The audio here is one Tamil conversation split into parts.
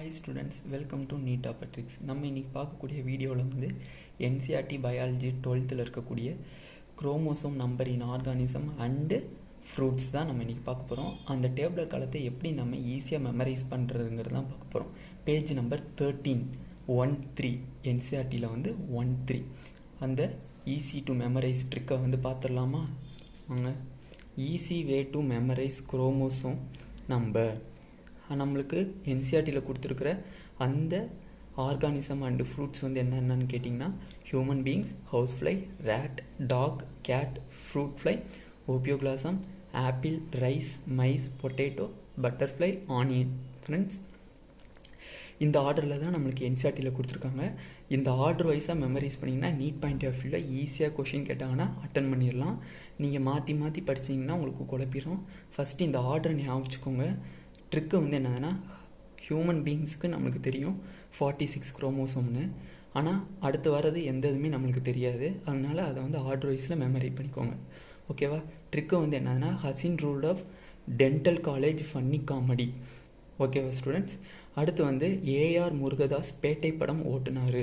Hi students, welcome to neettopppertricks. நம்ம இன்னைக்கு பார்க்கக்கூடிய வீடியோவில் வந்து NCERT biology 12th இருக்கக்கூடிய chromosome number in organism and fruits தான் நம்ம இன்னைக்கு பார்க்க போகிறோம். அந்த டேபிளர் காலத்தை எப்படி நம்ம ஈஸியாக மெமரைஸ் பண்ணுறதுங்கிறது தான் பார்க்க போகிறோம். பேஜ் நம்பர் 13 NCERTயில் வந்து 13 அந்த ஈஸி டு மெமரைஸ் ட்ரிக்கை வந்து பார்த்துடலாமா? வாங்க. Easy way to memorise chromosome number. நம்மளுக்கு என்சிஆர்டியில் கொடுத்துருக்குற அந்த ஆர்கானிசம் அண்டு ஃப்ரூட்ஸ் வந்து என்னென்னு கேட்டிங்கன்னா human beings, house fly, rat, dog, cat, fruit fly, ophioglossum, apple, rice, mice, potato, butterfly, onion. Friends, இந்த ஆர்டரில் தான் நம்மளுக்கு என்சிஆர்டியில் கொடுத்துருக்காங்க. இந்த ஆர்டர் வைஸாக மெமரைஸ் பண்ணிங்கன்னா நீட் பாயிண்ட் ஆஃப் வியூவில் ஈஸியாக கொஷின் கேட்டாங்கன்னா அட்டன் பண்ணிடலாம். நீங்கள் மாற்றி மாற்றி படிச்சிங்கன்னா உங்களுக்கு குழப்பிடும். ஃபஸ்ட்டு இந்த ஆர்டரை ஞாபகம் வச்சுக்கோங்க. ட்ரிக்கு வந்து என்னதுன்னா, ஹியூமன் பீயிங்ஸ்க்கு நம்மளுக்கு தெரியும் 46 குரோமோசோம்னு. ஆனால் அடுத்து வர்றது எந்த இதுவுமே நம்மளுக்கு தெரியாது. அதனால் அதை வந்து ஆர்டர் வைஸில் மெமரி பண்ணிக்கோங்க. ஓகேவா? ட்ரிக்கு வந்து என்னதுன்னா, Hasin ruled of dental college funny comedy. ஓகேவா ஸ்டூடெண்ட்ஸ்? அடுத்து வந்து ஏஆர் முருகதாஸ் பேட்டை படம் ஓட்டுனார்.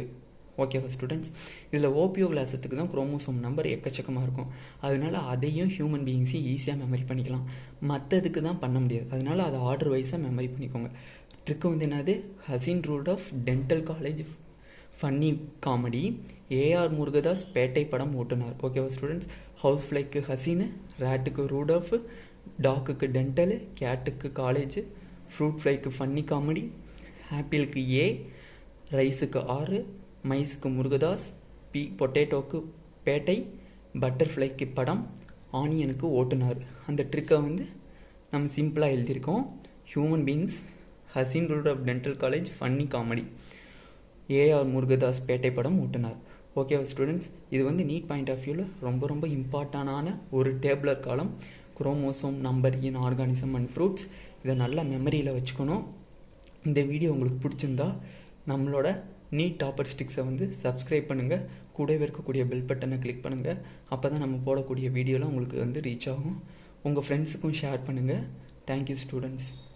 ஓகேவா ஸ்டூடெண்ட்ஸ்? இதில் ஓபியோகிளாசத்துக்கு தான் குரோமோசோம் நம்பர் எக்கச்சக்கமாக இருக்கும். அதனால அதையும் ஹியூமன் பீயிங்ஸையும் ஈஸியாக மெமரி பண்ணிக்கலாம். மற்றதுக்கு தான் பண்ண முடியாது. அதனால அதை ஆர்டர் வைஸாக மெமரி பண்ணிக்கோங்க. ட்ரிக்கு வந்து என்னது? Hasin ruled of dental college funny comedy, AR Murugadoss Petta படம் ஓட்டுனார். ஓகேவா ஸ்டூடெண்ட்ஸ்? ஹவுஸ் ஃப்ளைக்கு ஹசின், ரேட்டுக்கு ரூட் ஆஃப், டாக்குக்கு டென்டல், கேட்டுக்கு காலேஜ், ஃப்ரூட் ஃப்ளைக்கு ஃபன்னி காமெடி, ஆப்பிளுக்கு ஏ, ரைஸுக்கு ஆறு, மைஸுக்கு முருகதாஸ், பொட்டேட்டோக்கு பேட்டை, பட்டர்ஃப்ளைக்கு படம், ஆனியனுக்கு ஓட்டுனார். அந்த ட்ரிக்கை வந்து நம்ம சிம்பிளாக எழுதியிருக்கோம். Human beings, Hasin ruled of dental college funny comedy, AR Murugadoss Petta படம் ஓட்டுனார். ஓகேவா ஸ்டூடெண்ட்ஸ்? இது வந்து நீட் பாயிண்ட் ஆஃப் வியூவில் ரொம்ப ரொம்ப இம்பார்ட்டண்டான ஒரு டேபிளர் காலம். Chromosome number in organism and fruits. இதை நல்லா மெமரியில் வச்சுக்கணும். இந்த வீடியோ உங்களுக்கு பிடிச்சிருந்தா நம்மளோட நீட் டாப்பர் ஸ்டிக்ஸை வந்து சப்ஸ்கிரைப் பண்ணுங்கள். கூடவே இருக்கக்கூடிய பெல் பட்டனை கிளிக் பண்ணுங்கள். அப்போ தான் நம்ம போடக்கூடிய வீடியோலாம் உங்களுக்கு வந்து ரீச் ஆகும். உங்கள் ஃப்ரெண்ட்ஸுக்கும் ஷேர் பண்ணுங்கள். Thank you students.